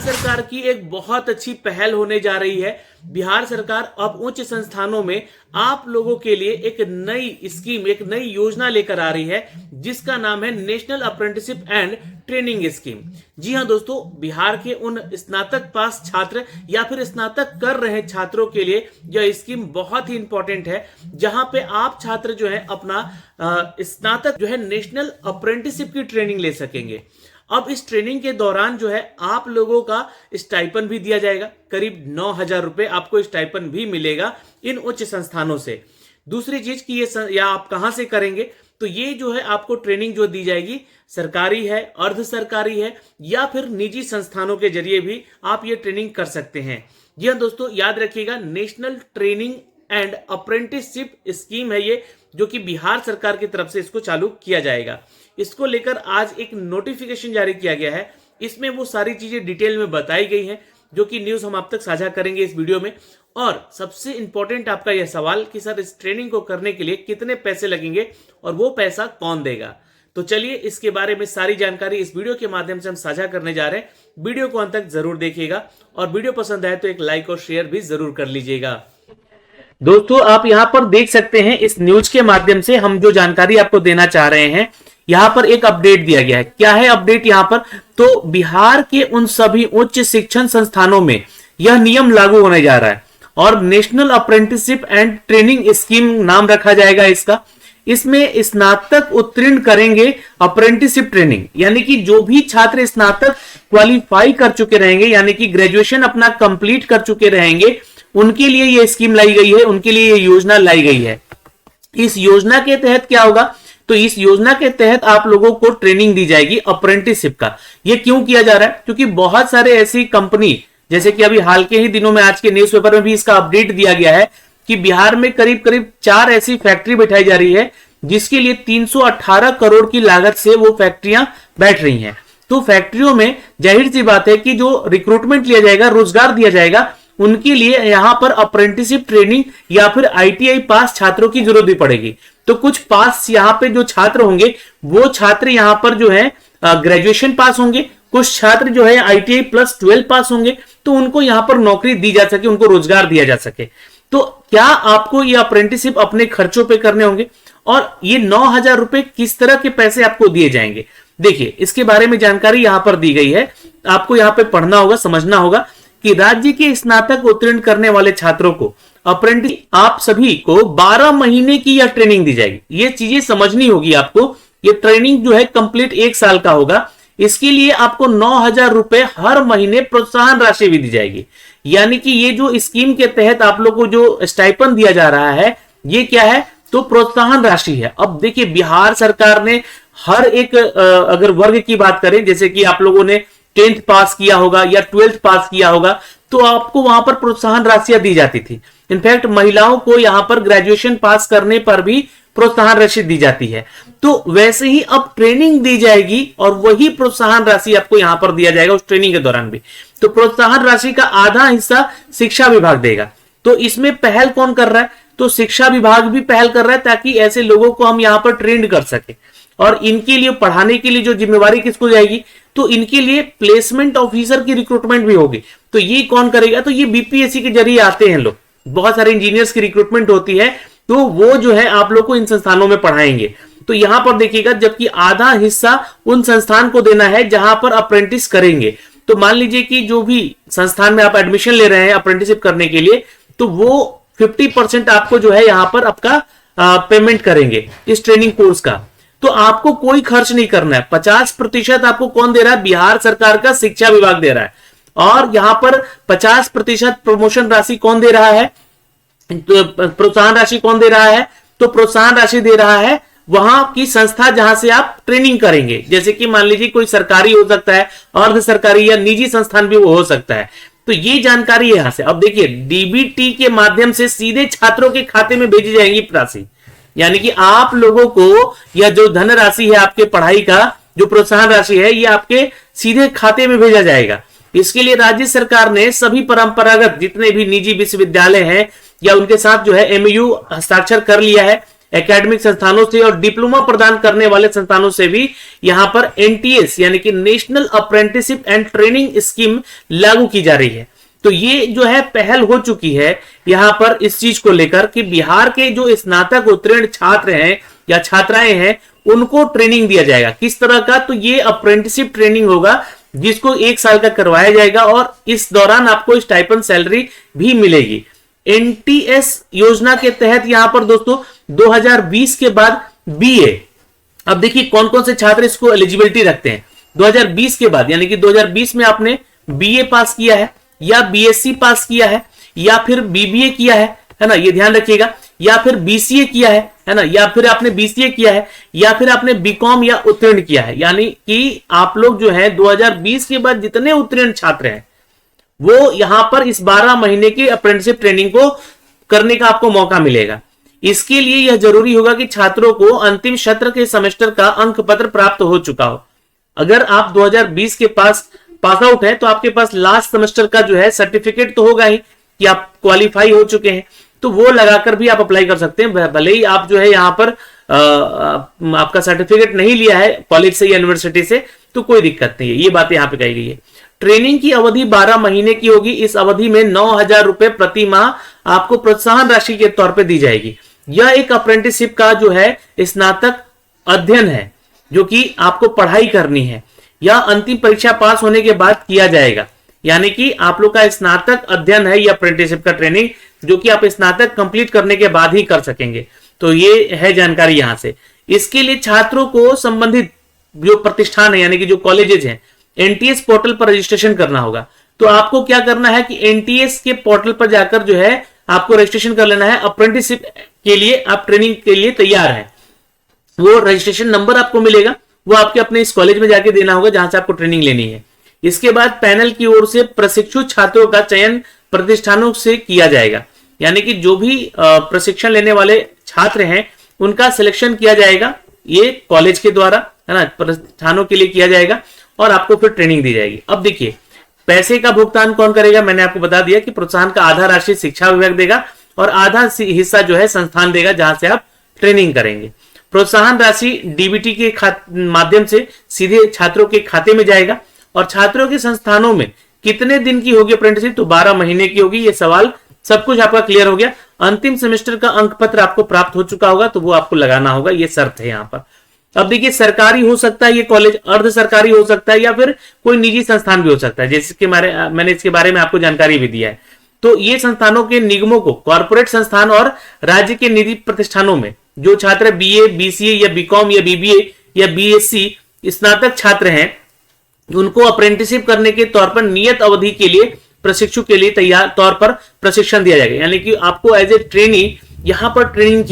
सरकार की एक बहुत अच्छी पहल होने जा रही है। बिहार सरकार अब उच्च संस्थानों में आप लोगों के लिए एक नई स्कीम, एक नई योजना लेकर आ रही है, जिसका नाम है national apprenticeship and training scheme. जी हां दोस्तों, बिहार के उन स्नातक पास छात्र या फिर स्नातक कर रहे छात्रों के लिए यह स्कीम बहुत ही इंपॉर्टेंट है, जहां पे आप छात्र जो है अपना स्नातक जो है नेशनल अप्रेंटिसशिप की ट्रेनिंग ले सकेंगे। अब इस ट्रेनिंग के दौरान जो है आप लोगों का स्टाइपन भी दिया जाएगा, करीब 9,000 रुपए आपको स्टाइपन भी मिलेगा इन उच्च संस्थानों से। दूसरी चीज कि ये या आप कहां से करेंगे, तो ये जो है आपको ट्रेनिंग जो दी जाएगी सरकारी है, अर्ध सरकारी है या फिर निजी संस्थानों के जरिए भी आप ये ट्रेनिंग कर सकते हैं। जी हाँ दोस्तों, याद रखिएगा national training and apprenticeship scheme है ये, जो कि बिहार सरकार की तरफ से इसको चालू किया जाएगा। इसको लेकर आज एक नोटिफिकेशन जारी किया गया है। इसमें वो सारी चीजें डिटेल में बताई गई हैं, जो कि न्यूज हम आप तक साझा करेंगे इस वीडियो में। और सबसे इंपॉर्टेंट आपका यह सवाल कि सर इस ट्रेनिंग को करने के लिए कितने पैसे लगेंगे और वो पैसा कौन देगा। तो चलिए इसके बारे में सारी जानकारी इस वीडियो के माध्यम से हम साझा करने जा रहे हैं। वीडियो को अंत तक जरूर देखिएगा और वीडियो पसंद आए तो एक लाइक और शेयर भी जरूर कर लीजिएगा। दोस्तों, आप यहां पर देख सकते हैं इस न्यूज के माध्यम से हम जो जानकारी आपको देना चाह रहे हैं, यहां पर एक अपडेट दिया गया है। क्या है अपडेट यहां पर, तो बिहार के उन सभी उच्च शिक्षण संस्थानों में यह नियम लागू होने जा रहा है और national apprenticeship and training scheme नाम रखा जाएगा इसका। इसमें स्नातक उत्तीर्ण करेंगे अप्रेंटिसशिप ट्रेनिंग, यानी कि जो भी छात्र स्नातक क्वालिफाई कर चुके रहेंगे, यानी कि ग्रेजुएशन अपना कंप्लीट कर चुके रहेंगे, उनके लिए यह स्कीम लाई गई है, उनके लिए यह योजना लाई गई है। इस योजना के तहत क्या होगा, तो इस योजना के तहत आप लोगों को ट्रेनिंग दी जाएगी अप्रेंटिसशिप का। ये क्यों किया जा रहा है, क्योंकि बहुत सारे ऐसी कंपनी, जैसे कि अभी हाल के ही दिनों में आज के न्यूज़पेपर में भी इसका अपडेट दिया गया है कि बिहार में करीब करीब 4 ऐसी फैक्ट्री बैठाई जा रही है, जिसके लिए 318 करोड़ की लागत से वो फैक्ट्रियां बैठ रही हैं। तो फैक्ट्रियों में जाहिर सी बात है कि जो रिक्रूटमेंट लिया जाएगा, रोजगार दिया जाएगा, उनके लिए यहां पर अप्रेंटिसशिप ट्रेनिंग या फिर आईटीआई पास छात्रों की जरूरत भी पड़ेगी। तो कुछ पास यहाँ पे जो छात्र होंगे, वो छात्र यहाँ पर जो है ग्रेजुएशन पास होंगे, कुछ छात्र जो है आईटीआई प्लस 12 पास होंगे, तो उनको यहाँ पर नौकरी दी जा सके, उनको रोजगार दिया जा सके। तो क्या आपको ये अप्रेंटिसशिप अपने खर्चों पे करने होंगे और ये 9,000 रुपए किस तरह के पैसे आपको दिए जाएंगे, देखिए इसके बारे में जानकारी यहां पर दी गई है। आपको यहां पे पढ़ना होगा, समझना होगा कि राज्य के स्नातक उत्तीर्ण करने वाले छात्रों को अप्रेंटिस आप सभी को 12 महीने की यह ट्रेनिंग दी जाएगी। ये चीजें समझनी होगी आपको। ये ट्रेनिंग जो है कंप्लीट 1 साल का होगा। इसके लिए आपको 9,000 रुपए हर महीने प्रोत्साहन राशि भी दी जाएगी। यानी कि ये जो स्कीम के तहत आप लोगों को जो स्टाइपन दिया जा रहा है, ये क्या है, तो प्रोत्साहन राशि है। अब देखिए बिहार सरकार ने हर एक अगर वर्ग की बात करें, जैसे कि आप लोगों ने 10th पास किया होगा या 12th पास किया होगा, तो आपको वहां पर प्रोत्साहन राशियां दी जाती थी। इनफैक्ट महिलाओं को यहां पर ग्रेजुएशन पास करने पर भी प्रोत्साहन राशि दी जाती है। तो वैसे ही अब ट्रेनिंग दी जाएगी और वही प्रोत्साहन राशि आपको यहां पर दिया जाएगा उस ट्रेनिंग के दौरान भी। तो प्रोत्साहन राशि का आधा हिस्सा शिक्षा विभाग देगा। तो इसमें पहल कौन कर रहा है, तो शिक्षा विभाग भी पहल कर रहा है, ताकि ऐसे लोगों को हम यहां पर ट्रेंड कर सके। और इनके लिए पढ़ाने के लिए जो जिम्मेवारी किसको जाएगी, तो इनके लिए प्लेसमेंट ऑफिसर की रिक्रूटमेंट भी होगी। तो ये कौन करेगा, तो ये बीपीएससी के जरिए आते हैं लोग, बहुत सारे इंजीनियर्स की रिक्रूटमेंट होती है, तो वो जो है आप लोग को इन संस्थानों में पढ़ाएंगे। तो यहां पर देखिएगा, जबकि आधा हिस्सा उन संस्थान को देना है जहां पर अप्रेंटिस करेंगे। तो मान लीजिए कि जो भी संस्थान में आप एडमिशन ले रहे हैं अप्रेंटिसशिप करने के लिए, तो वो 50% आपको जो है यहां पर आपका पेमेंट करेंगे इस ट्रेनिंग कोर्स का। तो आपको कोई खर्च नहीं करना है। 50% आपको कौन दे रहा है, बिहार सरकार का शिक्षा विभाग दे रहा है। और यहां पर 50% प्रमोशन राशि कौन दे रहा है, तो प्रोत्साहन राशि कौन दे रहा है, तो प्रोत्साहन राशि दे रहा है वहां की संस्था जहां से आप ट्रेनिंग करेंगे। जैसे कि मान लीजिए कोई सरकारी हो सकता है, अर्ध सरकारी या निजी संस्थान भी वो हो सकता है। तो ये जानकारी यहां से, अब देखिए डीबीटी के माध्यम से सीधे छात्रों के खाते में भेजी जाएगी राशि। यानी कि आप लोगों को यह जो धनराशि है आपके पढ़ाई का, जो प्रोत्साहन राशि है, ये आपके सीधे खाते में भेजा जाएगा। इसके लिए राज्य सरकार ने सभी परंपरागत जितने भी निजी विश्वविद्यालय हैं या उनके साथ जो है एमओयू हस्ताक्षर कर लिया है। एकेडमिक संस्थानों से और डिप्लोमा प्रदान करने वाले संस्थानों से भी यहां पर एनटीएस यानी कि national apprenticeship and training scheme लागू की जा रही है। तो ये जो है पहल हो चुकी है यहां पर इस चीज को लेकर कि बिहार के जो स्नातक उत्तीर्ण छात्र हैं या छात्राएं हैं उनको ट्रेनिंग दिया जाएगा। किस तरह का? तो ये अप्रेंटिसशिप ट्रेनिंग होगा जिसको 1 साल का करवाया जाएगा और इस दौरान आपको स्टाइपेंड सैलरी भी मिलेगी। एनटीएस योजना के तहत यहां पर दोस्तों 2020 के बाद बीए, अब देखिए कौन कौन से छात्र इसको एलिजिबिलिटी रखते हैं। 2020 के बाद यानी कि 2020 में आपने बीए पास किया है या बीएससी पास किया है या फिर बीबीए किया है ना, ये ध्यान रखिएगा, या फिर बीसीए किया है ना, या फिर आपने बीसीए किया है या फिर आपने बीकॉम या उत्तीर्ण किया है। यानी कि आप लोग जो है 2020 के बाद जितने उत्तीर्ण छात्र हैं वो यहां पर इस 12 महीने की अप्रेंटिसशिप ट्रेनिंग को करने का आपको मौका मिलेगा। इसके लिए यह जरूरी होगा कि छात्रों को अंतिम सत्र के सेमेस्टर का अंक पत्र प्राप्त हो चुका हो। अगर आप 2020 के पास आउट है तो आपके पास लास्ट सेमेस्टर का जो है सर्टिफिकेट तो होगा ही कि आप क्वालिफाई हो चुके हैं, तो वो लगाकर भी आप अप्लाई कर सकते हैं। भले ही आप जो है यहां पर आपका सर्टिफिकेट नहीं लिया है कॉलेज से या यूनिवर्सिटी से तो कोई दिक्कत नहीं है, ये बात यहां पे कही गई है। ट्रेनिंग की अवधि 12 महीने की होगी। इस अवधि में 9,000 रुपए प्रति माह आपको प्रोत्साहन राशि के तौर पर दी जाएगी। यह एक अप्रेंटिसशिप का जो है स्नातक अध्ययन है जो कि आपको पढ़ाई करनी है। यह अंतिम परीक्षा पास होने के बाद किया जाएगा, यानी कि आप लोग का स्नातक अध्ययन है या अप्रेंटिसशिप का ट्रेनिंग जो कि आप स्नातक कंप्लीट करने के बाद ही कर सकेंगे। तो ये है जानकारी यहां से। इसके लिए छात्रों को संबंधित जो प्रतिष्ठान है यानी कि जो कॉलेजेस हैं एनटीएस पोर्टल पर रजिस्ट्रेशन करना होगा। तो आपको क्या करना है कि एनटीएस के पोर्टल पर जाकर जो है आपको रजिस्ट्रेशन कर लेना है। अप्रेंटिसशिप के लिए आप ट्रेनिंग के लिए तैयार है, वो रजिस्ट्रेशन नंबर आपको मिलेगा, वो आपके अपने इस कॉलेज में जाके देना होगा जहां से आपको ट्रेनिंग लेनी है। इसके बाद पैनल की ओर से प्रशिक्षु छात्रों का चयन प्रतिष्ठानों से किया जाएगा, यानी कि जो भी प्रशिक्षण लेने वाले छात्र हैं उनका सिलेक्शन किया जाएगा ये कॉलेज के द्वारा, है ना, प्रतिष्ठानों के लिए किया जाएगा और आपको फिर ट्रेनिंग दी जाएगी। अब देखिए पैसे का भुगतान कौन करेगा, मैंने आपको बता दिया कि प्रोत्साहन का आधा राशि शिक्षा विभाग देगा और आधा हिस्सा जो है संस्थान देगा जहां से आप ट्रेनिंग करेंगे। प्रोत्साहन राशि डीबीटी के माध्यम से सीधे छात्रों के खाते में जाएगा। और छात्रों के संस्थानों में कितने दिन की होगी अप्रेंटिसशिप, तो 12 महीने की होगी। ये सवाल सब कुछ आपका क्लियर हो गया। अंतिम सेमेस्टर का अंक पत्र आपको प्राप्त हो चुका होगा तो वो आपको लगाना होगा, ये शर्त है यहाँ पर। अब देखिए सरकारी हो सकता है ये कॉलेज, अर्ध सरकारी हो सकता है या फिर कोई निजी संस्थान भी हो सकता है, जैसे कि मैंने इसके बारे में आपको जानकारी भी दिया है। तो ये संस्थानों के निगमों को कॉर्पोरेट संस्थान और राज्य के निजी प्रतिष्ठानों में जो छात्र बीए, बीसीए या बीकॉम या बीबीए या बीएससी स्नातक छात्र हैं उनको अप्रेंटिसशिप करने के तौर पर नियत अवधि के लिए प्रशिक्षु के लिए तैयार तौर पर प्रशिक्षण दिया जाएगा, यानी कि आपको एज ए ट्रेनी यहां पर ट्रेनिंग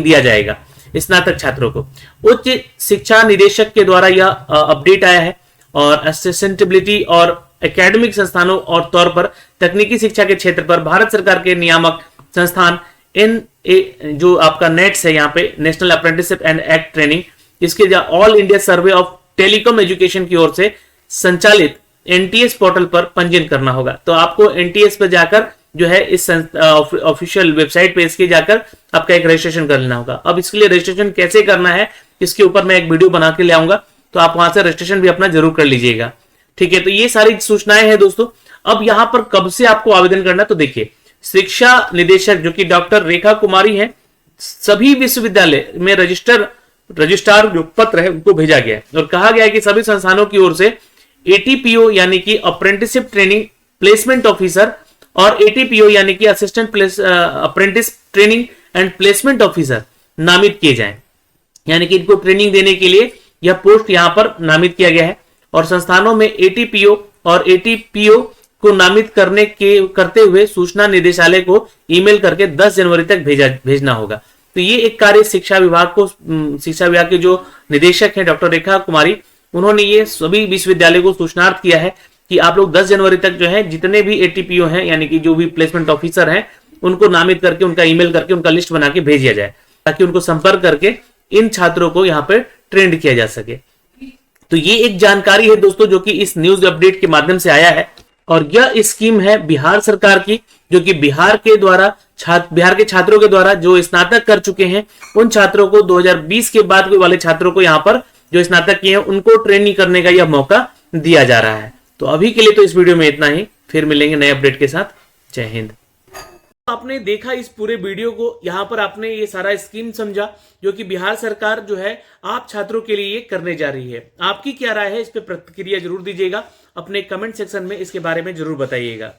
दिया जाएगा स्नातक छात्रों को। उच्च शिक्षा निदेशक के द्वारा यह अपडेट आया है और एक्सेसिबिलिटी और एकेडमिक संस्थानों और तौर पर तकनीकी शिक्षा के क्षेत्र पर भारत सरकार के नियामक संस्थान जो आपका नेट्स है यहाँ पे national apprenticeship and act training, इसके all India survey of telecom education की ओर से संचालित एनटीएस पोर्टल पर पंजीयन करना होगा। तो आपको एनटीएस पर जाकर जो है इस ऑफिशियल वेबसाइट पे इसके जाकर आपका एक रजिस्ट्रेशन कर लेना होगा। अब इसके लिए रजिस्ट्रेशन कैसे करना है इसके ऊपर मैं एक वीडियो बना के ले आऊंगा, तो आप वहां से रजिस्ट्रेशन भी अपना जरूर कर लीजिएगा। ठीक है, तो ये सारी सूचनाएं हैं दोस्तों। अब यहां पर कब से आपको आवेदन करना, तो देखिए शिक्षा निदेशक जो कि डॉक्टर रेखा कुमारी हैं, सभी विश्वविद्यालय में रजिस्ट्रार जो पत्र है उनको भेजा गया है और कहा गया है कि सभी संस्थानों की ओर से एटीपीओ यानी कि अप्रेंटिसशिप ट्रेनिंग प्लेसमेंट ऑफिसर और एटीपीओ यानी कि assistant apprentice training and placement officer नामित किए जाएं, यानी कि इनको ट्रेनिंग देने के लिए यह पोस्ट यहां पर नामित किया गया है। और संस्थानों में एटीपीओ और एटीपीओ को नामित करते हुए सूचना निदेशालय को ईमेल करके 10 जनवरी तक भेजना होगा। तो ये एक कार्य शिक्षा विभाग के जो निदेशक हैं डॉक्टर रेखा कुमारी, उन्होंने ये सभी विश्वविद्यालय को सूचनार्थ किया है कि आप लोग 10 जनवरी तक जो है जितने भी एटीपीओ हैं यानी कि जो भी प्लेसमेंट ऑफिसर हैं उनको नामित करके उनका ईमेल करके उनका लिस्ट बना के भेज दिया जाए ताकि उनको संपर्क करके इन छात्रों को यहाँ पे ट्रेंड किया जा सके। तो ये एक जानकारी है दोस्तों जो कि इस न्यूज अपडेट के माध्यम से आया है और यह स्कीम है बिहार सरकार की जो कि बिहार के छात्रों के द्वारा जो स्नातक कर चुके हैं, उन छात्रों को 2020 के बाद वाले छात्रों को यहाँ पर जो स्नातक किए हैं उनको ट्रेनिंग करने का यह मौका दिया जा रहा है। तो अभी के लिए तो इस वीडियो में इतना ही, फिर मिलेंगे नए अपडेट के साथ। जय हिंद। आपने देखा इस पूरे वीडियो को, यहाँ पर आपने ये सारा स्कीम समझा जो कि बिहार सरकार जो है आप छात्रों के लिए करने जा रही है। आपकी क्या राय है, इस पे प्रतिक्रिया जरूर दीजिएगा, अपने कमेंट सेक्शन में इसके बारे में जरूर बताइएगा।